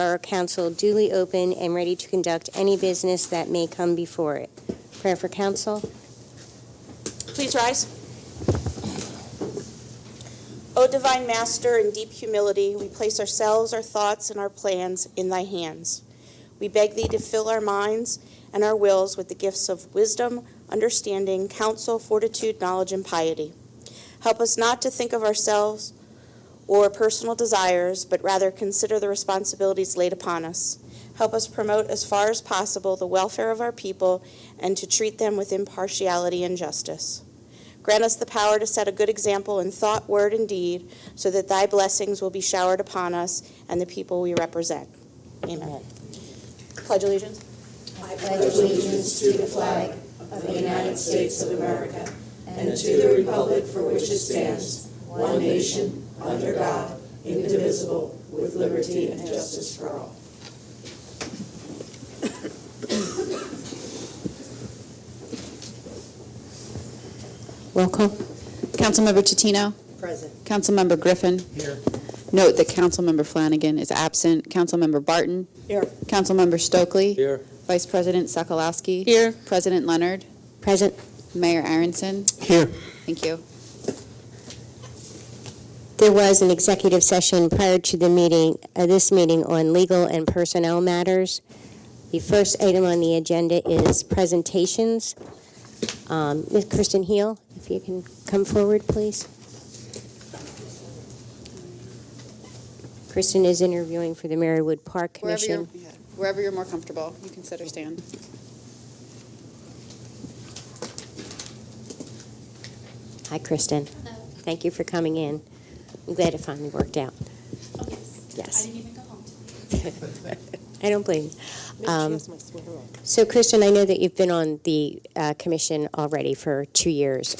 Borough Council duly open and ready to conduct any business that may come before it. Prayer for council. Please rise. O divine Master, in deep humility, we place ourselves, our thoughts, and our plans in thy hands. We beg thee to fill our minds and our wills with the gifts of wisdom, understanding, counsel, fortitude, knowledge, and piety. Help us not to think of ourselves or personal desires, but rather consider the responsibilities laid upon us. Help us promote as far as possible the welfare of our people and to treat them with impartiality and justice. Grant us the power to set a good example in thought, word, and deed, so that thy blessings will be showered upon us and the people we represent. Amen. Pledge allegiance. I pledge allegiance to the flag of the United States of America and to the republic for which it stands, one nation, under God, indivisible, with liberty and justice for all. Roll call. Councilmember Totino. Present. Councilmember Griffin. Here. Note that Councilmember Flanagan is absent. Councilmember Barton. Here. Councilmember Stokely. Here. Vice President Sokolowski. Here. President Leonard. Present. Mayor Aronson. Here. Thank you. There was an executive session prior to the meeting, this meeting, on legal and personnel matters. The first item on the agenda is presentations. Ms. Kristen Heel, if you can come forward, please. Kristen is interviewing for the Marywood Park Commission. Wherever you're more comfortable, you can sit or stand. Hi, Kristen. Hello. Thank you for coming in. I'm glad it finally worked out. Oh, yes. Yes. I didn't even go home today. I don't blame you. So, Kristen, I know that you've been on the commission already for 2 years.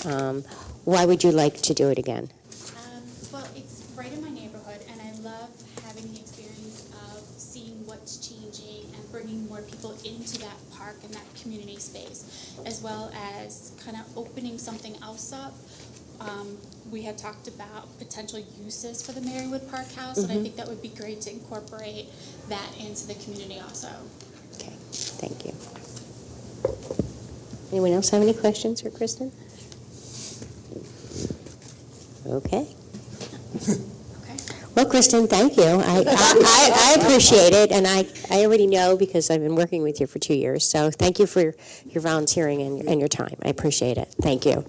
Why would you like to do it again? Well, it's right in my neighborhood, and I love having the experience of seeing what's changing and bringing more people into that park and that community space, as well as kind of opening something else up. We had talked about potential uses for the Marywood Park House, and I think that would be great to incorporate that into the community also. Okay, thank you. Anyone else have any questions for Kristen? Okay. Okay. Well, Kristen, thank you. I appreciate it, and I already know because I've been working with you for 2 years. So thank you for your volunteering and your time. I appreciate it. Thank you.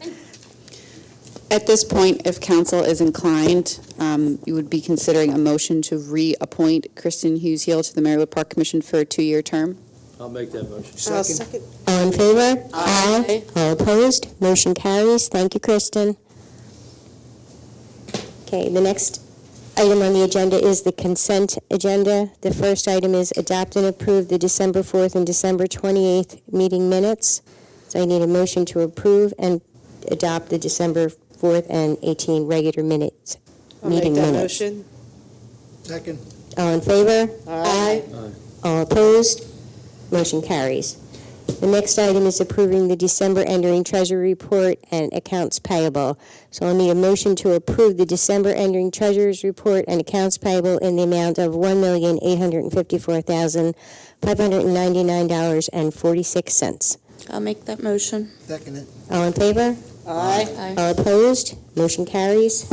At this point, if council is inclined, you would be considering a motion to reappoint Kristen Hughes-Heel to the Marywood Park Commission for a 2-year term. I'll make that motion. Second. All in favor? Aye. All opposed? Motion carries. Thank you, Kristen. Okay, the next item on the agenda is the consent agenda. The first item is adopt and approve the December 4th and December 28th meeting minutes. So I need a motion to approve and adopt the December 4th and 18 regular minutes, meeting minutes. Motion. Second. All in favor? Aye. All opposed? Motion carries. The next item is approving the December ending treasury report and accounts payable. So I'll need a motion to approve the December ending treasurer's report and accounts payable in the amount of $1,854,599.46. I'll make that motion. Second it. All in favor? Aye. All opposed? Motion carries.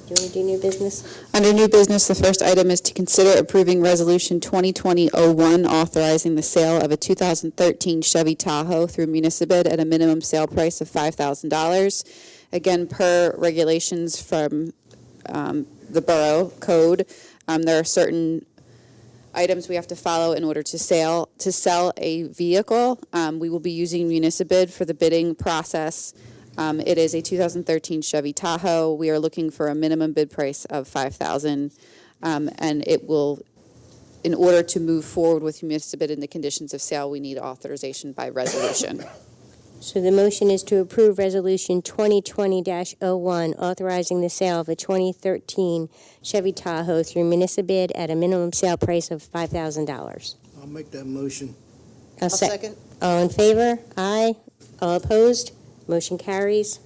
Do you want to do new business? Under new business, the first item is to consider approving Resolution 2020-01, authorizing the sale of a 2013 Chevy Tahoe through Municipid at a minimum sale price of $5,000. Again, per regulations from the Borough Code, there are certain items we have to follow in order to sell a vehicle. We will be using Municipid for the bidding process. It is a 2013 Chevy Tahoe. We are looking for a minimum bid price of $5,000, and it will, in order to move forward with Municipid in the conditions of sale, we need authorization by resolution. So the motion is to approve Resolution 2020-01, authorizing the sale of a 2013 Chevy Tahoe through Municipid at a minimum sale price of $5,000. I'll make that motion. I'll second. All in favor? Aye. All opposed? Motion carries.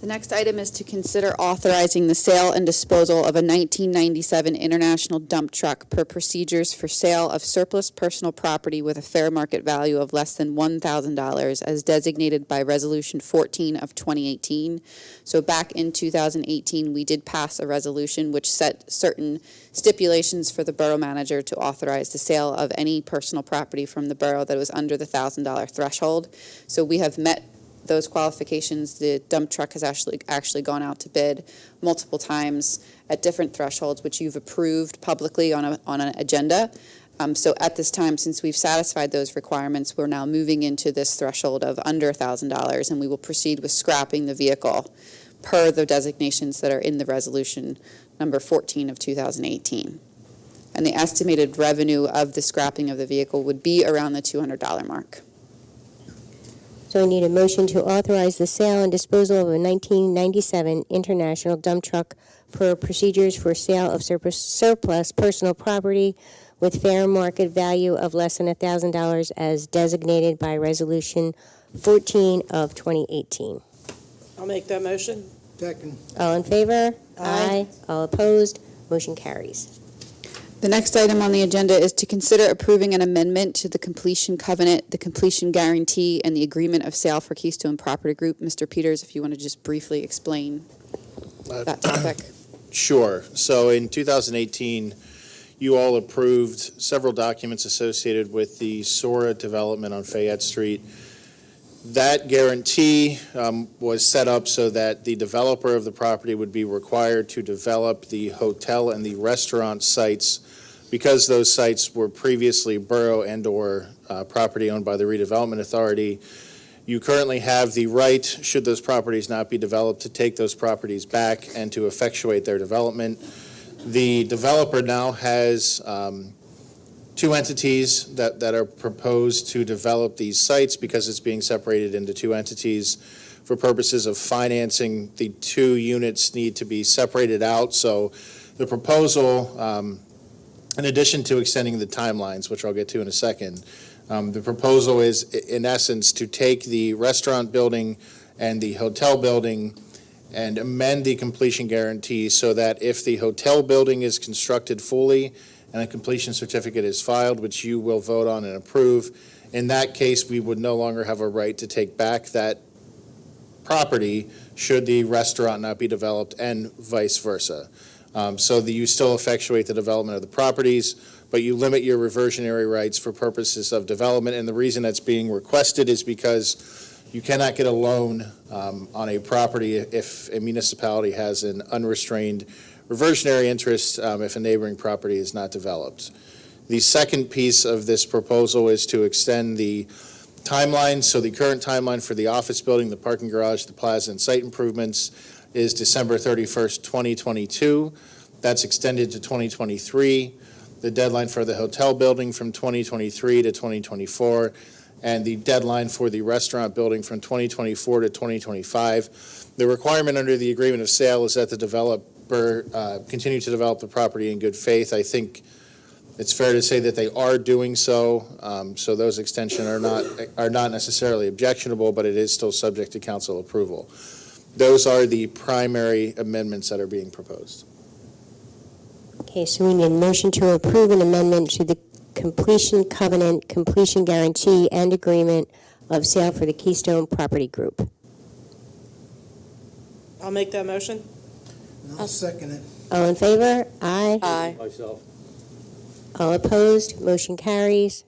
The next item is to consider authorizing the sale and disposal of a 1997 International dump truck per procedures for sale of surplus personal property with a fair market value of less than $1,000 as designated by Resolution 14 of 2018. So back in 2018, we did pass a resolution which set certain stipulations for the borough manager to authorize the sale of any personal property from the borough that was under the $1,000 threshold. So we have met those qualifications. The dump truck has actually gone out to bid multiple times at different thresholds, which you've approved publicly on an agenda. So at this time, since we've satisfied those requirements, we're now moving into this threshold of under $1,000, and we will proceed with scrapping the vehicle per the designations that are in the resolution number 14 of 2018. And the estimated revenue of the scrapping of the vehicle would be around the $200 mark. So I need a motion to authorize the sale and disposal of a 1997 International dump truck per procedures for sale of surplus personal property with fair market value of less than $1,000 as designated by Resolution 14 of 2018. I'll make that motion. Second. All in favor? Aye. All opposed? Motion carries. The next item on the agenda is to consider approving an amendment to the completion covenant, the completion guarantee, and the agreement of sale for Keystone Property Group. Mr. Peters, if you want to just briefly explain that topic. Sure. So in 2018, you all approved several documents associated with the Sora development on Fayette Street. That guarantee was set up so that the developer of the property would be required to develop the hotel and the restaurant sites because those sites were previously borough and/or property owned by the redevelopment authority. You currently have the right, should those properties not be developed, to take those properties back and to effectuate their development. The developer now has two entities that are proposed to develop these sites because it's being separated into two entities. For purposes of financing, the two units need to be separated out. So the proposal, in addition to extending the timelines, which I'll get to in a second, the proposal is, in essence, to take the restaurant building and the hotel building and amend the completion guarantee so that if the hotel building is constructed fully and a completion certificate is filed, which you will vote on and approve, in that case, we would no longer have a right to take back that property should the restaurant not be developed, and vice versa. So that you still effectuate the development of the properties, but you limit your reversionary rights for purposes of development. And the reason that's being requested is because you cannot get a loan on a property if a municipality has an unrestrained reversionary interest if a neighboring property is not developed. The second piece of this proposal is to extend the timeline. So the current timeline for the office building, the parking garage, the plaza, and site improvements is December 31st, 2022. That's extended to 2023. The deadline for the hotel building from 2023 to 2024, and the deadline for the restaurant building from 2024 to 2025. The requirement under the agreement of sale is that the developer continue to develop the property in good faith. I think it's fair to say that they are doing so. So those extensions are not necessarily objectionable, but it is still subject to council approval. Those are the primary amendments that are being proposed. Okay, so we need a motion to approve an amendment to the completion covenant, completion guarantee, and agreement of sale for the Keystone Property Group. I'll make that motion. I'll second it. All in favor? Aye. Aye. Myself. All opposed? Motion carries.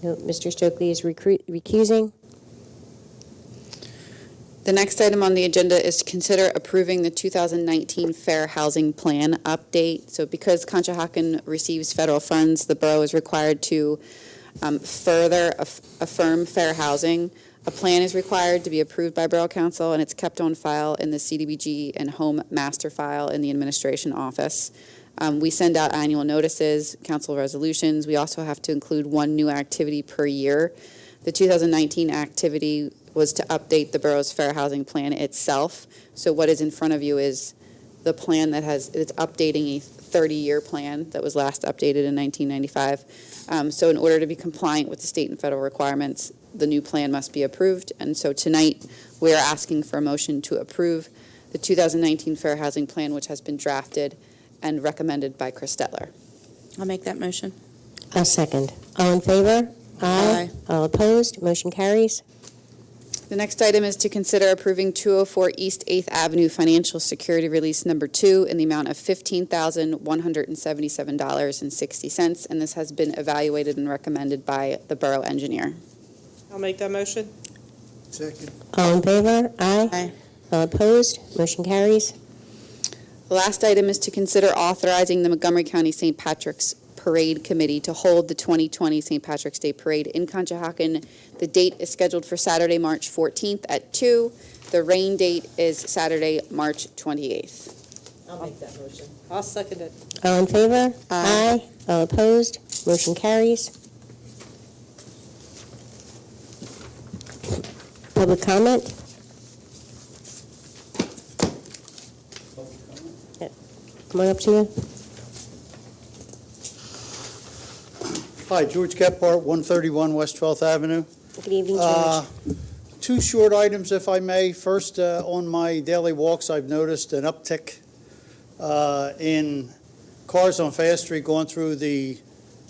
No, Mr. Stokely is recusing. The next item on the agenda is to consider approving the 2019 Fair Housing Plan update. So because Conshohocken receives federal funds, the borough is required to further affirm fair housing. A plan is required to be approved by Borough Council, and it's kept on file in the CDBG and Home Master File in the Administration Office. We send out annual notices, council resolutions. We also have to include one new activity per year. The 2019 activity was to update the borough's fair housing plan itself. So what is in front of you is the plan it's updating a 30-year plan that was last updated in 1995. So in order to be compliant with the state and federal requirements, the new plan must be approved. And so tonight, we are asking for a motion to approve the 2019 Fair Housing Plan, which has been drafted and recommended by Chris Stetler. I'll make that motion. I'll second. All in favor? Aye. All opposed? Motion carries. The next item is to consider approving 204 East 8th Avenue Financial Security Release Number 2 in the amount of $15,177.60, and this has been evaluated and recommended by the Borough Engineer. I'll make that motion. Second. All in favor? Aye. Aye. All opposed? Motion carries. The last item is to consider authorizing the Montgomery County St. Patrick's Parade Committee to hold the 2020 St. Patrick's Day Parade in Conshohocken. The date is scheduled for Saturday, March 14th at 2. The rain date is Saturday, March 28th. I'll make that motion. I'll second it. All in favor? Aye. All opposed? Motion carries. Public comment? Yeah. Come on up to you. Hi, George Kephart, 131 West 12th Avenue. Good evening, George. Two short items, if I may. First, on my daily walks, I've noticed an uptick in cars on Fayette Street going through the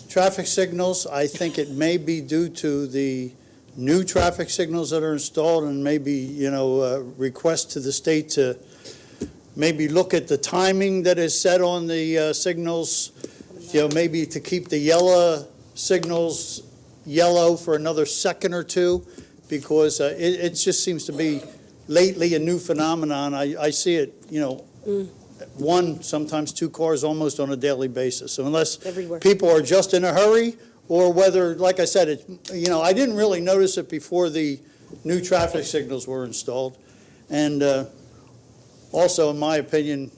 traffic signals. I think it may be due to the new traffic signals that are installed, and maybe, request to the state to maybe look at the timing that is set on the signals, maybe to keep the yellow signals yellow for another second or two, because it just seems to be lately a new phenomenon. I see it, one, sometimes two cars almost on a daily basis. So unless Everywhere. people are just in a hurry, or whether, like I said, I didn't really notice it before the new traffic signals were installed. And also, in my opinion,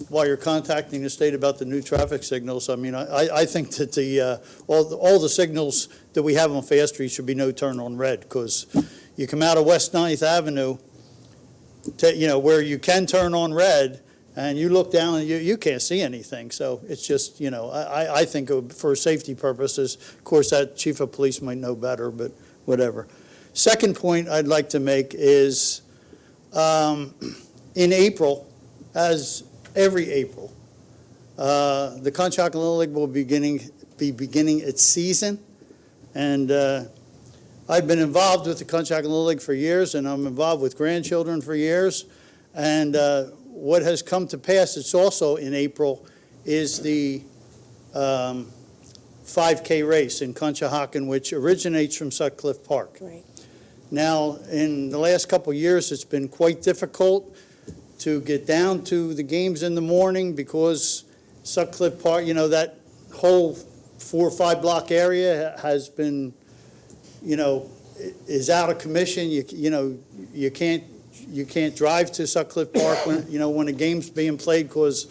while you're contacting the state about the new traffic signals, I think that all the signals that we have on Fayette Street should be no turn on red, because you come out of West 9th Avenue, where you can turn on red, and you look down and you can't see anything. So it's just, I think for safety purposes, of course, that chief of police might know better, but whatever. Second point I'd like to make is in April, as every April, the Conshohocken Little League will be beginning its season. And I've been involved with the Conshohocken Little League for years, and I'm involved with grandchildren for years. And what has come to pass, it's also in April, is the 5K race in Conshohocken, which originates from Sutcliffe Park. Right. Now, in the last couple of years, it's been quite difficult to get down to the games in the morning, because Sutcliffe Park, that whole 4 or 5 block area has been, is out of commission. You can't drive to Sutcliffe Park when a game's being played because,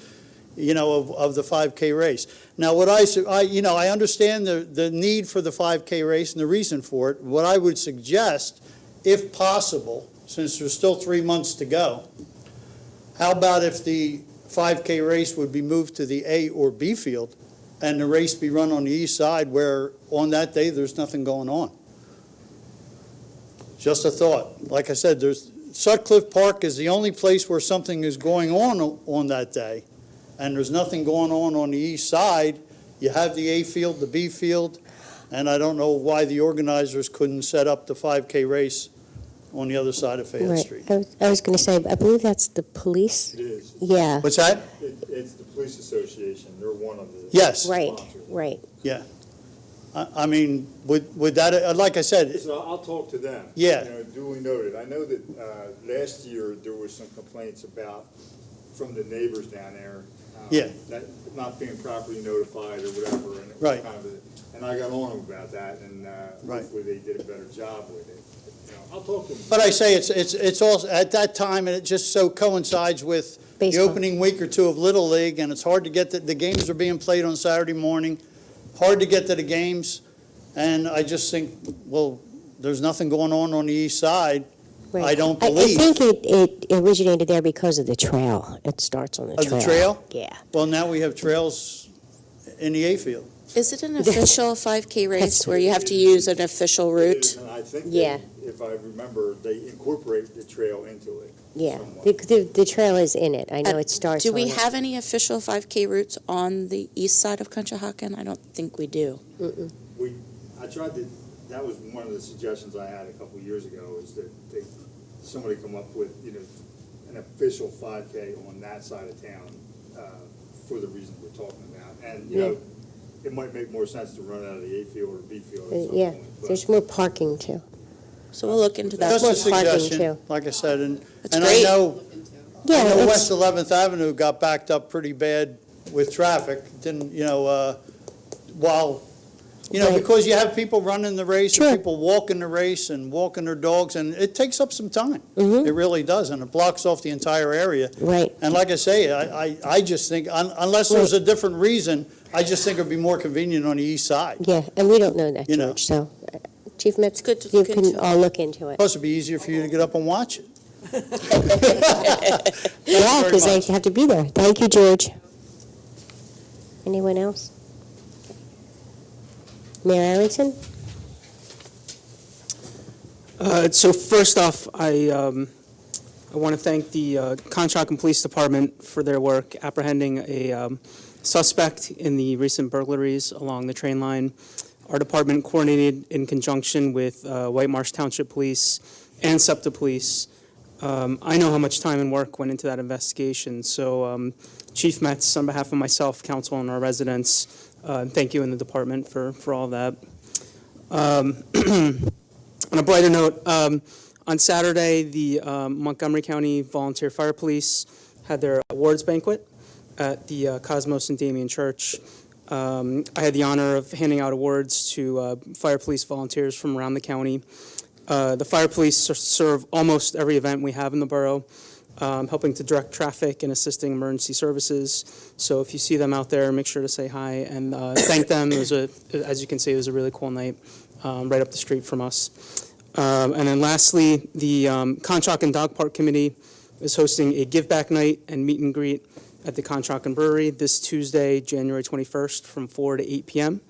of the 5K race. Now, what I understand the need for the 5K race and the reason for it. What I would suggest, if possible, since there's still 3 months to go, how about if the 5K race would be moved to the A or B field, and the race be run on the east side, where on that day there's nothing going on? Just a thought. Like I said, Sutcliffe Park is the only place where something is going on that day, and there's nothing going on the east side. You have the A field, the B field, and I don't know why the organizers couldn't set up the 5K race on the other side of Fayette Right. Street. I was going to say, I believe that's the police. It is. Yeah, What's that? It's the police association. They're one of the Yes. right, sponsors. right. Yeah. Would that, like I said, So I'll talk to them. Yeah. Duly noted. I know that last year there was some complaints from the neighbors down there. Yeah. That not being properly notified or whatever. And it was Right. kind of and I got on them about that, and Right. hopefully they did a better job with it. I'll talk to them. but I say it's also, at that time, and it just so coincides with the Baseball. opening week or two of Little League, and it's hard to get the games are being played on Saturday morning, hard to get to the games, and I just think, well, there's nothing going on the east side. Right. I don't I believe. think it originated there because of the trail. It starts on the Of trail. the trail? Yeah. Well, now we have trails in the A field. Is it an official 5K race where you have to use an official It route? is, and I think Yeah. if I remember, they incorporate the trail into it. Yeah, somewhat. the trail is in it. I know it starts Do on we it. have any official 5K routes on the east side of Conshohocken? I don't think we do. Mm-mm. I tried to, that was one of the suggestions I had a couple years ago, is that somebody come up with, an official 5K on that side of town, for the reasons we're talking about. And, it might make more sense to run out of the A field or B field at some Yeah, point. but- there's more parking too. So we'll look into that. Just a more parking, suggestion, too. like I said, and That's I great. know Yeah, I know it's- West 11th Avenue got backed up pretty bad with traffic, didn't, while, Right. because you have people running the race, Sure. and people walking the race and walking their dogs, and it takes up some time. Mhm. It really does, and it blocks off the entire area. Right. And like I say, I just think, unless there's a different reason, I just think it'd be more convenient on the east side. Yeah, and we don't know that, You know. George, so, Chief Metz, good to you look can into. all look into it. Plus, it'd be easier for you to get up and watch it. Yeah, very because they much. have to be there. Thank you, George. Anyone else? Mayor Aronson? So first off, I want to thank the Conshohocken Police Department for their work apprehending a suspect in the recent burglaries along the train line. Our department coordinated in conjunction with White Marsh Township Police and SEPTA Police. I know how much time and work went into that investigation, so Chief Metz, on behalf of myself, council, and our residents, thank you in the department for all that. On a brighter note, on Saturday, the Montgomery County Volunteer Fire Police had their awards banquet at the Cosmos and Damien Church. I had the honor of handing out awards to fire police volunteers from around the county. The fire police serve almost every event we have in the borough, helping to direct traffic and assisting emergency services. So if you see them out there, make sure to say hi and thank them. It was as you can see, it was a really cool night right up the street from us. And then lastly, the Conshohocken Dog Park Committee is hosting a give back night and meet and greet at the Conshohocken Brewery this Tuesday, January 21st from 4 to 8 p.m.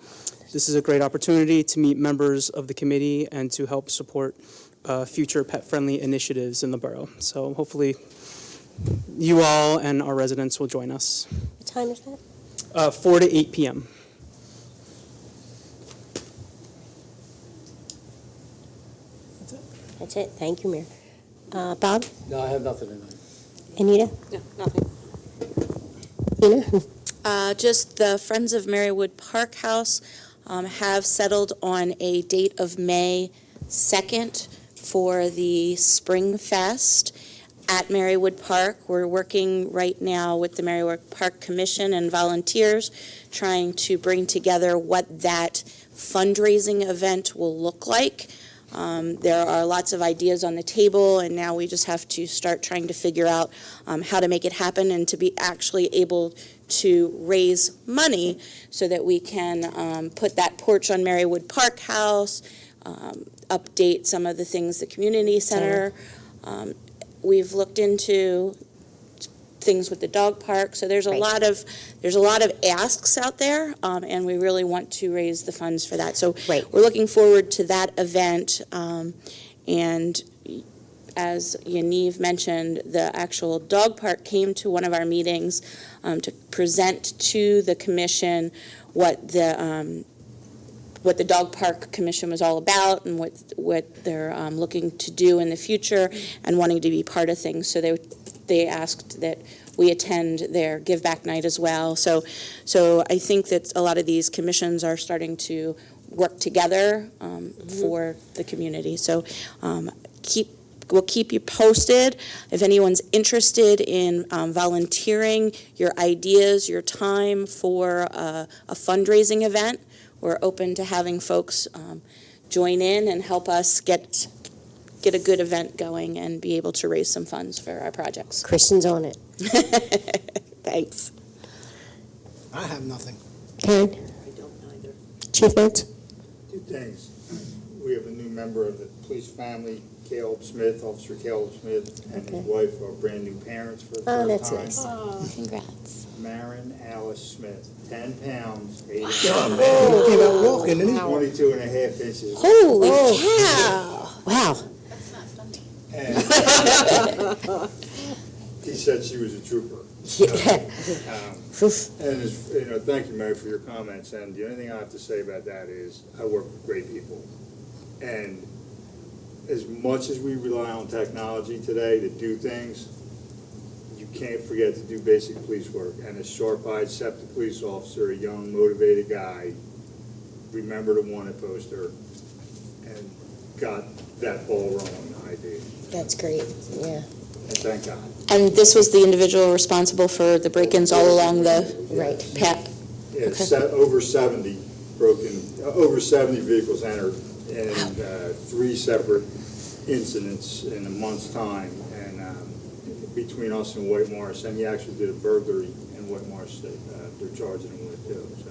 This is a great opportunity to meet members of the committee and to help support future pet-friendly initiatives in the borough. So hopefully you all and our residents will join us. What time is that? 4 to 8 p.m. That's it. Thank you, Mayor. Bob? No, I have nothing tonight. Anita? No, nothing. Tina? Just the Friends of Marywood Park House have settled on a date of May 2nd for the Spring Fest at Marywood Park. We're working right now with the Marywood Park Commission and volunteers, trying to bring together what that fundraising event will look like. There are lots of ideas on the table, and now we just have to start trying to figure out how to make it happen and to be actually able to raise money so that we can put that porch on Marywood Park House, update some of the things, the community center. We've looked into things with the dog park, so there's a Right. lot of asks out there, and we really want to raise the funds for that. So Right. we're looking forward to that event, and as Yaniv mentioned, the actual dog park came to one of our meetings to present to the commission what the dog park commission was all about and what they're looking to do in the future and wanting to be part of things. So they asked that we attend their give back night as well. So I think that a lot of these commissions are starting to work together for the community. So we'll keep you posted. If anyone's interested in volunteering your ideas, your time for a fundraising event, we're open to having folks join in and help us get a good event going and be able to raise some funds for our projects. Kristen's on it. Thanks. I have nothing. Karen? I don't either. Chief Metz? Two things. We have a new member of the police family, Caleb Smith, Officer Caleb Smith, and his Okay. wife are brand new parents for the Oh, first that's time. nice. Congrats. Marin Alice Smith, 10 pounds, 8 Oh, ounces, man, he came out walking, didn't he? 22 and a half inches. Holy cow! Wow. That's not funny. And he said she was a trooper. Oof. And, thank you, Mary, for your comments, and the only thing I have to say about that is, I work with great people. And as much as we rely on technology today to do things, you can't forget to do basic police work. And a sharp-eyed SEPTA police officer, a young, motivated guy, remembered a wanted poster and got that ball rolling, I did. That's great, yeah. And thank God. And this was the individual responsible for the break-ins all along the Right. path? Yeah, over 70 vehicles entered in 3 separate incidents in a month's time, and between us and White Marsh, and he actually did a burglary in White Marsh that they're charging him with too, so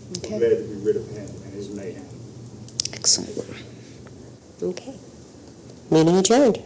I'm glad to be rid of him and his mayhem. Excellent. Okay. Meeting adjourned.